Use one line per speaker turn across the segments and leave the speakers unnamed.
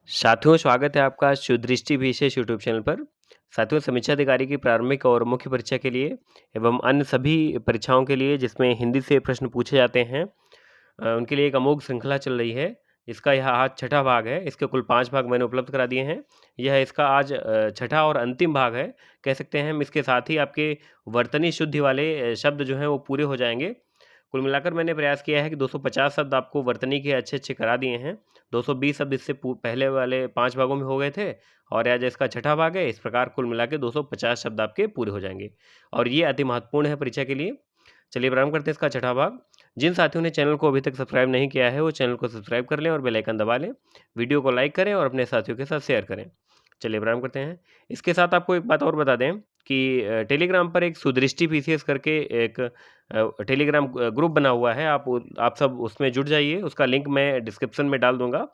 साथियों, स्वागत है आपका सुदृष्टि विशेष यूट्यूब चैनल पर। साथियों, समीक्षा अधिकारी की प्रारंभिक और मुख्य परीक्षा के लिए एवं अन्य सभी परीक्षाओं के लिए जिसमें हिंदी से प्रश्न पूछे जाते हैं उनके लिए एक अमोघ श्रृंखला चल रही है। इसका यह आज छठा भाग है। इसके कुल 5 भाग मैंने उपलब्ध करा दिए हैं। यह इसका आज छठा और अंतिम भाग है, कह सकते हैं हम। इसके साथ ही आपके वर्तनी शुद्धि वाले शब्द जो हैं वो पूरे हो जाएँगे। कुल मिलाकर मैंने प्रयास किया है कि 250 शब्द आपको वर्तनी के अच्छे-अच्छे करा दिए हैं। 220 शब्द इससे पहले वाले 5 भागों में हो गए थे और आज इसका छठा भाग है। इस प्रकार कुल मिला के 250 शब्द आपके पूरे हो जाएँगे और ये अति महत्वपूर्ण है परीक्षा के लिए। चलिए प्रारंभ करते हैं इसका छठा भाग। जिन साथियों ने चैनल को अभी तक सब्सक्राइब नहीं किया है, वो चैनल को सब्सक्राइब कर लें और बेल आइकन दबा लें। वीडियो को लाइक करें और अपने साथियों के साथ शेयर करें। चलिए प्रारंभ करते हैं। इसके साथ आपको एक बात और बता दें कि टेलीग्राम पर एक सुदृष्टि पीसीएस करके एक टेलीग्राम ग्रुप बना हुआ है। आप सब उसमें जुड़ जाइए। उसका लिंक मैं डिस्क्रिप्शन में डाल दूँगा।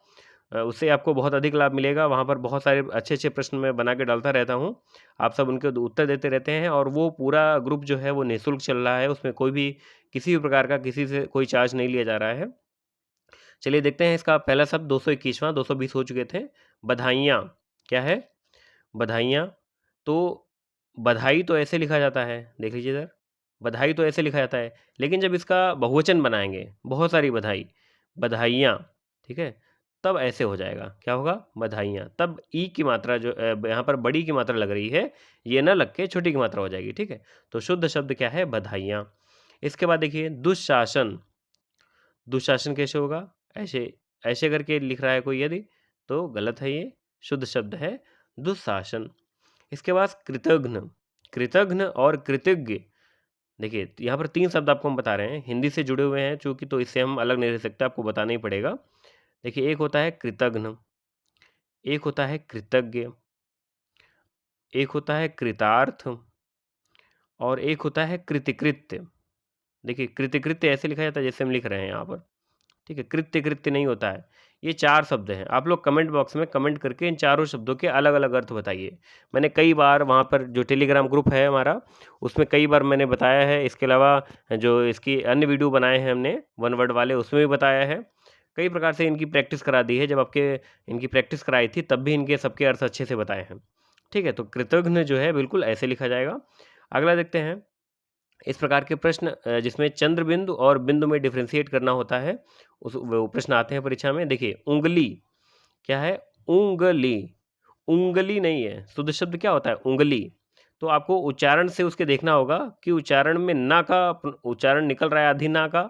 उससे आपको बहुत अधिक लाभ मिलेगा। वहाँ पर बहुत सारे अच्छे-अच्छे प्रश्न मैं बना के डालता रहता हूँ। आप सब उनके उत्तर देते रहते हैं और वो पूरा ग्रुप जो है वो निःशुल्क चल रहा है। उसमें कोई भी किसी भी प्रकार का किसी से कोई चार्ज नहीं लिया जा रहा है। चलिए देखते हैं इसका पहला शब्द 221वां 220 हो चुके थे। बधाइयाँ, क्या है? बधाइयाँ। तो बधाई तो ऐसे लिखा जाता है, देख लीजिए इधर। बधाई तो ऐसे लिखा जाता है, लेकिन जब इसका बहुवचन बनाएँगे, बहुत सारी बधाई, बधाइयाँ, ठीक है? तब ऐसे हो जाएगा, क्या होगा? बधाइयाँ। तब ई की मात्रा जो यहाँ पर बड़ी की मात्रा लग रही है, ये ना लग के छोटी की मात्रा हो जाएगी, ठीक है? तो शुद्ध शब्द क्या है? बधाइयाँ। इसके बाद देखिए दुःशासन। दुःशासन कैसे होगा? ऐसे ऐसे करके लिख रहा है कोई यदि, तो गलत है ये, शुद्ध शब्द है दुःशासन। इसके बाद कृतघ्न। कृतघ्न और कृतज्ञ। देखिए, यहाँ पर 3 शब्द आपको हम बता रहे हैं, हिंदी से जुड़े हुए हैं चूँकि, तो इससे हम अलग नहीं रह सकते, आपको बताना ही पड़ेगा। देखिए, एक होता है कृतघ्न, एक होता है कृतज्ञ, एक होता है कृतार्थ और एक होता है कृतकृत्य। देखिए, कृतकृत्य ऐसे लिखा जाता है जैसे हम लिख रहे हैं यहाँ पर, ठीक है? कृत्य कृत्य नहीं होता है। ये 4 शब्द हैं। आप लोग कमेंट बॉक्स में कमेंट करके इन चारों शब्दों के अलग-अलग अर्थ बताइए। मैंने कई बार वहाँ पर जो टेलीग्राम ग्रुप है हमारा, उसमें कई बार मैंने बताया है। इसके अलावा जो इसकी अन्य वीडियो बनाए हैं हमने वन वर्ड वाले, उसमें भी बताया है। कई प्रकार से इनकी प्रैक्टिस करा दी है। जब आपके इनकी प्रैक्टिस कराई थी तब भी इनके सबके अर्थ अच्छे से बताए हैं। ठीक है? तो कृतघ्न जो है बिल्कुल ऐसे लिखा जाएगा। अगला देखते हैं। इस प्रकार के प्रश्न जिसमें चंद्र बिंदु और बिंदु में डिफरेंशिएट करना होता है, उस वो प्रश्न आते हैं परीक्षा में। देखिए, उँगली, क्या है? ऊँगली, उँगली नहीं है। शुद्ध शब्द क्या होता है? उँगली। तो आपको उच्चारण से उसके देखना होगा कि उच्चारण में ना का उच्चारण निकल रहा है आधी ना का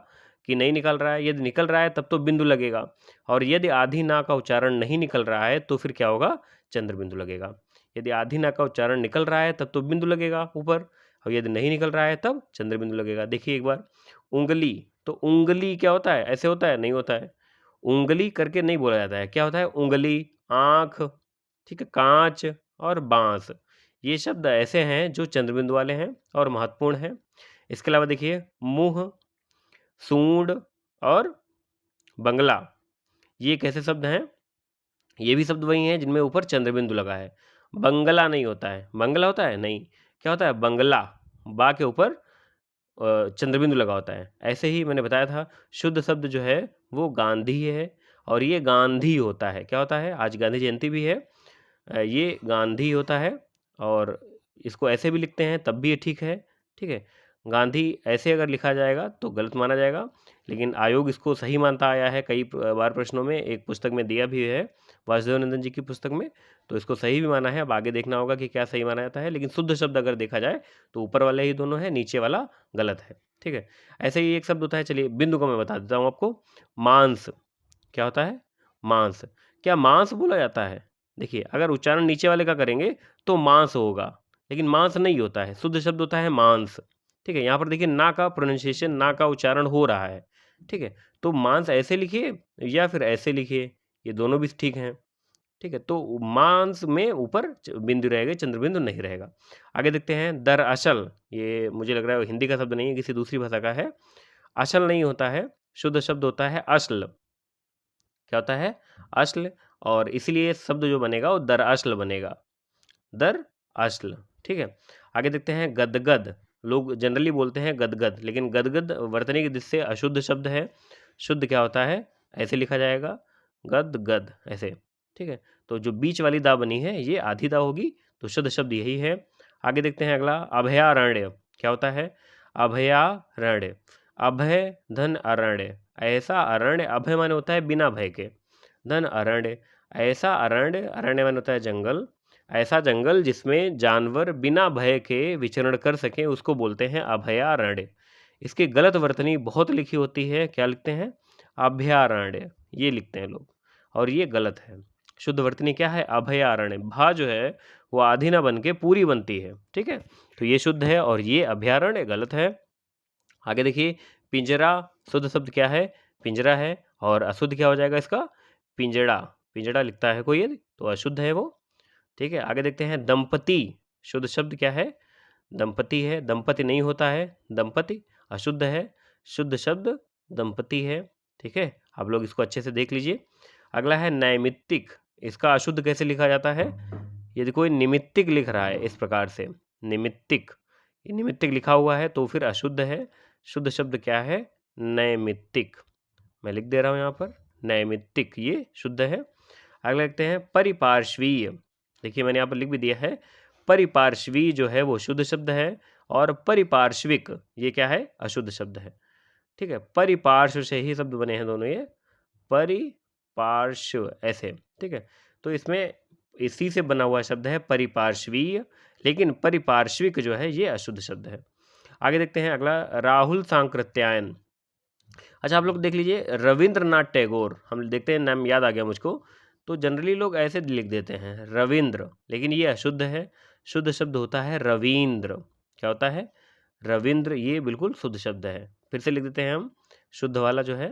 कि नहीं निकल रहा है। यदि निकल रहा है तब तो बिंदु लगेगा और यदि आधी ना का उच्चारण नहीं निकल रहा है तो फिर क्या होगा? चंद्र बिंदु लगेगा। यदि आधी ना का उच्चारण निकल रहा है तब तो बिंदु लगेगा ऊपर और यदि नहीं निकल रहा है तब चंद्र बिंदु लगेगा। देखिए एक बार, उँगली, तो उँगली क्या होता है? ऐसे होता है? नहीं होता है। उँगली करके नहीं बोला जाता है। क्या होता है? उँगली, आँख, ठीक है, काँच और बाँस। ये शब्द ऐसे हैं जो चंद्रबिंदु वाले हैं और महत्वपूर्ण हैं। इसके अलावा देखिए मुँह, सूँड और बंगला, ये कैसे शब्द हैं? ये भी शब्द वही हैं जिनमें ऊपर चंद्रबिंदु लगा है। बंगला नहीं होता है। बंगला होता है? नहीं। क्या होता है? बंगला, बा के ऊपर चंद्रबिंदु लगा होता है। ऐसे ही मैंने बताया था, शुद्ध शब्द जो है वो गांधी है और ये गांधी होता है। क्या होता है? आज गांधी जयंती भी है। ये गांधी होता है और इसको ऐसे भी लिखते हैं तब भी ये ठीक है, ठीक है? गांधी ऐसे अगर लिखा जाएगा तो गलत माना जाएगा, लेकिन आयोग इसको सही मानता आया है कई बार प्रश्नों में। एक पुस्तक में दिया भी है, वासुदेव नंदन जी की पुस्तक में, तो इसको सही भी माना है। अब आगे देखना होगा कि क्या सही माना जाता है, लेकिन शुद्ध शब्द अगर देखा जाए तो ऊपर वाले ही दोनों हैं, नीचे वाला गलत है, ठीक है? ऐसे ही एक शब्द होता है, चलिए बिंदु को मैं बता देता हूँ आपको। मांस, क्या होता है? मांस। क्या मांस बोला जाता है? देखिए, अगर उच्चारण नीचे वाले का करेंगे तो मांस होगा, लेकिन मांस नहीं होता है। शुद्ध शब्द होता है मांस, ठीक है? यहाँ पर देखिए ना का प्रोनाउंसिएशन, ना का उच्चारण हो रहा है, ठीक है? तो मांस ऐसे लिखिए या फिर ऐसे लिखिए, ये दोनों भी ठीक हैं, ठीक है? तो मांस में ऊपर बिंदु रहेगा, चंद्रबिंदु नहीं रहेगा। आगे देखते हैं दरअसल, ये मुझे लग रहा है हिंदी का शब्द नहीं है, किसी दूसरी भाषा का है। असल नहीं होता है, शुद्ध शब्द होता है अश्ल। क्या होता है? अश्ल, और इसीलिए शब्द जो बनेगा वो दरअसल बनेगा, दरअसल, ठीक है? आगे देखते हैं गदगद। लोग जनरली बोलते हैं गदगद, लेकिन गदगद वर्तनी की दृष्टि से अशुद्ध शब्द है। शुद्ध क्या होता है? ऐसे लिखा जाएगा, गदगद, ऐसे। ठीक है, तो जो बीच वाली दा बनी है ये आधी दा होगी, तो शुद्ध शब्द यही है। आगे देखते हैं अगला, अभयारण्य क्या होता है? अभयारण्य, अभय धन अरण्य, ऐसा अरण्य, अभय माने होता है बिना भय के, धन अरण्य, ऐसा अरण्य, अरण्य माने होता है जंगल, ऐसा जंगल जिसमें जानवर बिना भय के विचरण कर सकें उसको बोलते हैं अभयारण्य। इसकी गलत वर्तनी बहुत लिखी होती है, क्या लिखते हैं? अभयारण्य, ये लिखते हैं लोग, और ये गलत है। शुद्ध वर्तनी क्या है? अभयारण्य, भा जो है वो आधी ना बन के पूरी बनती है, ठीक है, तो ये शुद्ध है और ये अभयारण्य गलत है। आगे देखिए, पिंजरा, शुद्ध शब्द क्या है? पिंजरा है, और अशुद्ध क्या हो जाएगा इसका? पिंजड़ा, पिंजड़ा लिखता है कोई यदि तो अशुद्ध है वो, ठीक है। आगे देखते हैं, दंपति, शुद्ध शब्द क्या है? दंपति है, दंपति नहीं होता है, दंपति अशुद्ध है, शुद्ध शब्द दंपति है, ठीक है, आप लोग इसको अच्छे से देख लीजिए। अगला है नैमित्तिक, इसका अशुद्ध कैसे लिखा जाता है? यदि कोई निमित्तिक लिख रहा है इस प्रकार से, निमित्तिक, ये निमित्तिक लिखा हुआ है तो फिर अशुद्ध है। शुद्ध शब्द क्या है? नैमित्तिक, मैं लिख दे रहा हूँ यहाँ पर, नैमित्तिक, ये शुद्ध है। अगला लिखते हैं परिपार्श्वीय, देखिए मैंने यहाँ पर लिख भी दिया है, परिपार्श्वी जो है वो शुद्ध शब्द है, और परिपार्श्विक ये क्या है? अशुद्ध शब्द है, ठीक है। परिपार्श्व से ही शब्द बने हैं दोनों ये, परिपार्श्व ऐसे, ठीक है, तो इसमें इसी से बना हुआ शब्द है परिपार्श्वीय, लेकिन परिपार्श्विक जो है ये अशुद्ध शब्द है। आगे देखते हैं अगला, राहुल सांकृत्यायन। अच्छा, आप लोग देख लीजिए, रविंद्रनाथ टैगोर, हम देखते हैं नाम याद आ गया मुझको, तो जनरली लोग ऐसे लिख देते हैं रविंद्र, लेकिन ये अशुद्ध है। शुद्ध शब्द होता है रविंद्र, क्या होता है? रविंद्र, ये बिल्कुल शुद्ध शब्द है। फिर से लिख देते हैं हम शुद्ध वाला जो है,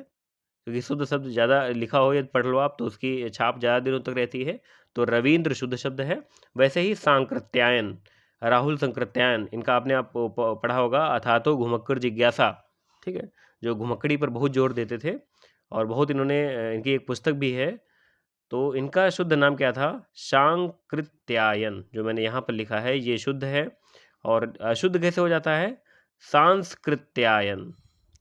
क्योंकि शुद्ध शब्द ज़्यादा लिखा हो या पढ़ लो आप तो उसकी छाप ज़्यादा दिनों तक रहती है, तो रविंद्र शुद्ध शब्द है। वैसे ही सांकृत्यायन, राहुल सांकृत्यायन, इनका आपने आप पढ़ा होगा, अथातो घुमक्कड़ जिज्ञासा, ठीक है, जो घुमक्कड़ी पर बहुत जोर देते थे, और बहुत इन्होंने, इनकी एक पुस्तक भी है, तो इनका शुद्ध नाम क्या था? सांकृत्यायन, जो मैंने यहाँ पर लिखा है ये शुद्ध है, और अशुद्ध कैसे हो जाता है? सांस्कृत्यायन,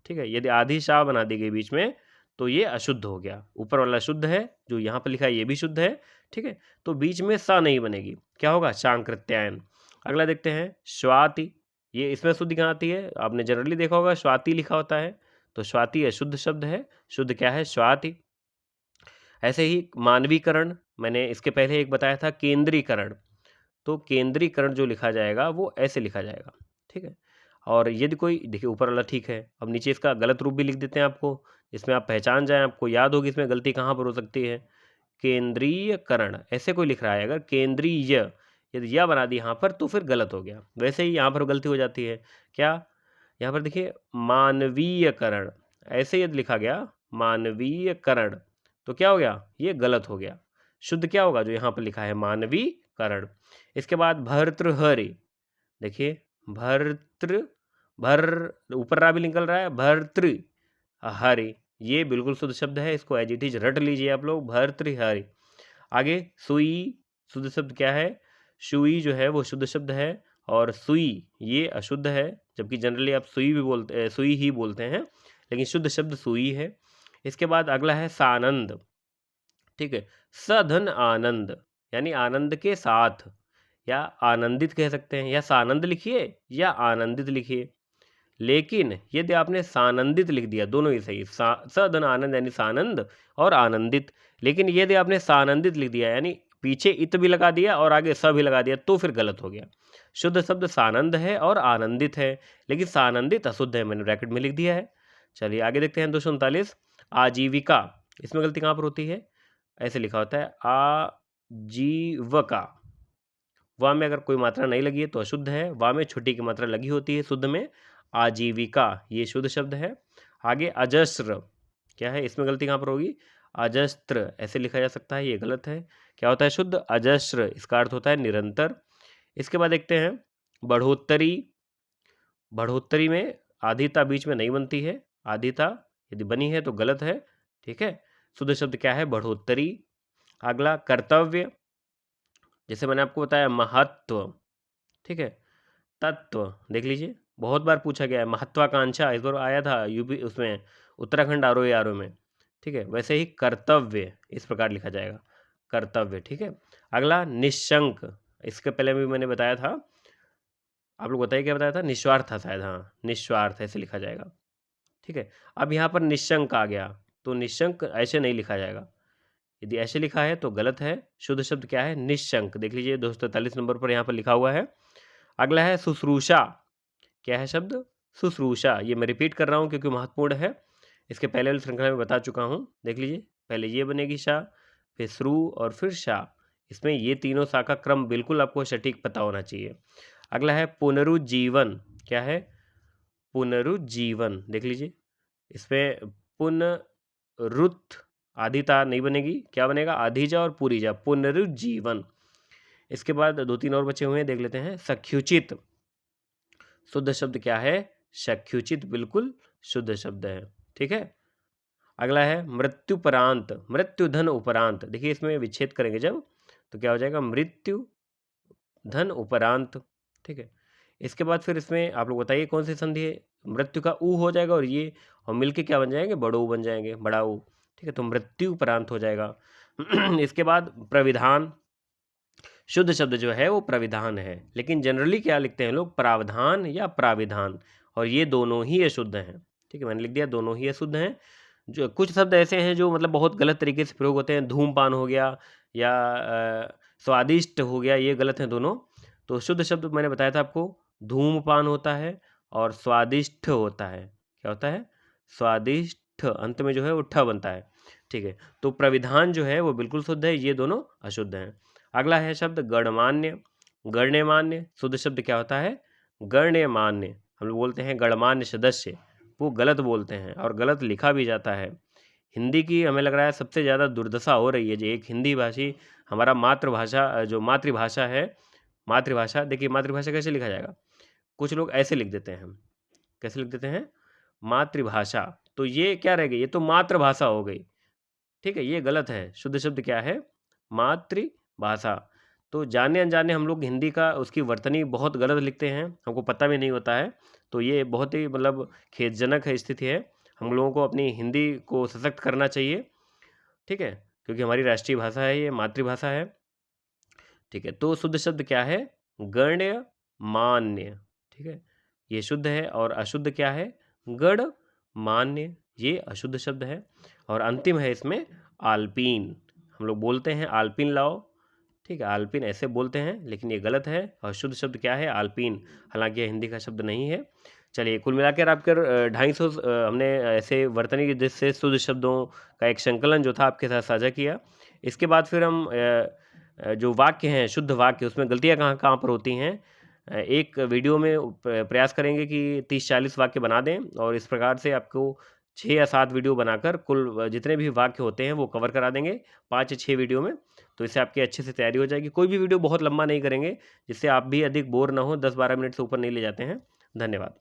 ठीक है, यदि आधी शाह बना दी गई बीच में तो ये अशुद्ध हो गया। ऊपर वाला शुद्ध है, जो यहाँ पर लिखा है ये भी शुद्ध है, ठीक है, तो बीच में सा नहीं बनेगी, क्या होगा? सांकृत्यायन। अगला देखते हैं, स्वाति, ये इसमें शुद्ध कहाँ आती है? आपने जनरली देखा होगा स्वाति लिखा होता है, तो स्वाति अशुद्ध शब्द है, शुद्ध क्या है? स्वाति। ऐसे ही मानवीकरण, मैंने इसके पहले एक बताया था केंद्रीकरण, तो केंद्रीकरण जो लिखा जाएगा वो ऐसे लिखा जाएगा, ठीक है। और यदि कोई, देखिए ऊपर वाला ठीक है, अब नीचे इसका गलत रूप भी लिख देते हैं आपको, इसमें आप पहचान जाएं, आपको याद होगी इसमें गलती कहाँ पर हो सकती है। केंद्रीयकरण ऐसे कोई लिख रहा है, अगर केंद्रीय यदि या बना दी यहाँ पर तो फिर गलत हो गया। वैसे ही यहाँ पर गलती हो जाती है, क्या? यहाँ पर देखिए मानवीयकरण, ऐसे यदि लिखा गया मानवीयकरण तो क्या हो गया? ये गलत हो गया। शुद्ध क्या होगा? जो यहाँ पर लिखा है मानवीकरण। इसके बाद भर्तृहरि, देखिए भर्तृ, भर ऊपर रा भी निकल रहा है, भर्तृ हरि, ये बिल्कुल शुद्ध शब्द है, इसको एज इट इज रट लीजिए आप लोग, भर्तृहरि। आगे सुई, शुद्ध शब्द क्या है? सुई जो है वो शुद्ध शब्द है, और सुई ये अशुद्ध है, जबकि जनरली आप सुई भी बोलते, सुई ही बोलते हैं, लेकिन शुद्ध शब्द सुई है। इसके बाद अगला है सानंद, ठीक है, सधन आनंद, यानी आनंद के साथ, या आनंदित कह सकते हैं, या सानंद लिखिए या आनंदित लिखिए, लेकिन यदि आपने सानंदित लिख दिया, दोनों ही सही, सधन आनंद यानी सानंद और आनंदित, लेकिन यदि आपने सानंदित लिख दिया यानी पीछे इत भी लगा दिया और आगे स भी लगा दिया तो फिर गलत हो गया। शुद्ध शब्द सानंद है और आनंदित है, लेकिन सानंदित अशुद्ध है, मैंने ब्रैकेट में लिख दिया है। चलिए आगे देखते हैं 239, आजीविका, इसमें गलती कहाँ पर होती है? ऐसे लिखा होता है आजीवका, वा में अगर कोई मात्रा नहीं लगी है तो अशुद्ध है, वा में छुट्टी की मात्रा लगी होती है शुद्ध में, आजीविका ये शुद्ध शब्द है। आगे अजस्र, क्या है? इसमें गलती कहाँ पर होगी? अजस्त्र ऐसे लिखा जा सकता है, ये गलत है। क्या होता है शुद्ध? अजस्र, इसका अर्थ होता है निरंतर। इसके बाद देखते हैं बढ़ोत्तरी, बढ़ोत्तरी में आधिता बीच में नहीं बनती है, आधिता यदि बनी है तो गलत है, ठीक है। शुद्ध शब्द क्या है? बढ़ोत्तरी। अगला कर्तव्य, जैसे मैंने आपको बताया महत्व, ठीक है, तत्व देख लीजिए, बहुत बार पूछा गया है, महत्वाकांक्षा इस बार आया था यूपी उसमें, उत्तराखंड आरओ में, ठीक है। वैसे ही कर्तव्य इस प्रकार लिखा जाएगा, कर्तव्य, ठीक है। अगला निशंक, इसके पहले भी मैंने बताया था, आप लोग बताइए क्या बताया था, निस्वार्थ था शायद, हाँ निस्वार्थ ऐसे लिखा जाएगा, ठीक है। अब यहाँ पर निशंक आ गया, तो निशंक ऐसे नहीं लिखा जाएगा, यदि ऐसे लिखा है तो गलत है। शुद्ध शब्द क्या है, निशंक। देख लीजिए 243 नंबर पर यहाँ पर लिखा हुआ है। अगला है शुश्रूषा, क्या है शब्द, शुश्रूषा। ये मैं रिपीट कर रहा हूँ क्योंकि महत्वपूर्ण है, इसके पहले वाली श्रृंखला में बता चुका हूँ। देख लीजिए, पहले ये बनेगी शा, फिर श्रु और फिर शा। इसमें ये तीनों शा का क्रम बिल्कुल आपको सटीक पता होना चाहिए। अगला है पुनरुज्जीवन, क्या है, पुनरुज्जीवन। देख लीजिए, इसमें पुनरुत्थ आधिता नहीं बनेगी, क्या बनेगा, आधिजा और पूरीजा, पुनरुज्जीवन। इसके बाद दो तीन और बचे हुए हैं, देख लेते हैं। सख्युचित, शुद्ध शब्द क्या है, सख्युचित बिल्कुल शुद्ध शब्द है, ठीक है। अगला है मृत्युपरांत, मृत्यु धन उपरांत। देखिए इसमें विच्छेद करेंगे जब तो क्या हो जाएगा, मृत्यु धन उपरांत, ठीक है। इसके बाद फिर इसमें आप लोग बताइए कौन सी संधि है, मृत्यु का ऊ हो जाएगा और ये और मिलके क्या बन जाएंगे, बड़ो ऊ बन जाएंगे, बड़ा ऊ, ठीक है। तो मृत्यु उपरांत हो जाएगा। इसके बाद प्रविधान, शुद्ध शब्द जो है वो प्रविधान है, लेकिन जनरली क्या लिखते हैं लोग, प्रावधान या प्राविधान, और ये दोनों ही अशुद्ध हैं, ठीक है। मैंने लिख दिया दोनों ही अशुद्ध हैं। जो कुछ शब्द ऐसे हैं जो मतलब बहुत गलत तरीके से प्रयोग होते हैं, धूमपान हो गया या स्वादिष्ट हो गया, ये गलत हैं दोनों। तो शुद्ध शब्द मैंने बताया था आपको, धूमपान होता है और स्वादिष्ट होता है, क्या होता है, स्वादिष्ट, अंत में जो है वो ठ बनता है, ठीक है। तो प्रविधान जो है वो बिल्कुल शुद्ध है, ये दोनों अशुद्ध हैं। अगला है शब्द गणमान्य, गण्यमान्य। शुद्ध शब्द क्या होता है, गण्यमान्य। हम लोग बोलते हैं गणमान्य सदस्य, वो गलत बोलते हैं और गलत लिखा भी जाता है। हिंदी की हमें लग रहा है सबसे ज़्यादा दुर्दशा हो रही है, जो एक हिंदी भाषी हमारा मातृभाषा, जो मातृभाषा है, मातृभाषा, देखिए मातृभाषा कैसे लिखा जाएगा, कुछ लोग ऐसे लिख देते हैं, कैसे लिख देते हैं, मातृभाषा, तो ये क्या रह गई, ये तो मातृभाषा हो गई, ठीक है, ये गलत है। शुद्ध शब्द क्या है, मातृभाषा। तो जाने अनजाने हम लोग हिंदी का उसकी वर्तनी बहुत गलत लिखते हैं, हमको पता भी नहीं होता है। तो ये बहुत ही मतलब खेदजनक है स्थिति है, हम लोगों को अपनी हिंदी को सशक्त करना चाहिए, ठीक है, क्योंकि हमारी राष्ट्रीय भाषा है, ये मातृभाषा है, ठीक है। तो शुद्ध शब्द क्या है, गण्य मान्य, ठीक है, ये शुद्ध है। और अशुद्ध क्या है, गण मान्य, ये अशुद्ध शब्द है। और अंतिम है इसमें आल्पीन, हम लोग बोलते हैं आल्पीन लाओ, ठीक है, आल्पीन ऐसे बोलते हैं, लेकिन ये गलत है। और शुद्ध शब्द क्या है, आल्पीन, हालांकि यह हिंदी का शब्द नहीं है। चलिए कुल मिलाकर आपके 250 हमने ऐसे वर्तनी की दृष्टि से शुद्ध शब्दों का एक संकलन जो था आपके साथ साझा किया। इसके बाद फिर हम जो वाक्य हैं, शुद्ध वाक्य, उसमें गलतियाँ कहाँ कहाँ पर होती हैं, एक वीडियो में प्रयास करेंगे कि 30-40 वाक्य बना दें, और इस प्रकार से आपको 6 या 7 वीडियो बनाकर कुल जितने भी वाक्य होते हैं वो कवर करा देंगे 5 या 6 वीडियो में। तो इससे आपकी अच्छे से तैयारी हो जाएगी। कोई भी वीडियो बहुत लंबा नहीं करेंगे, जिससे आप भी अधिक बोर ना हो, 10-12 मिनट से ऊपर नहीं ले जाते हैं। धन्यवाद।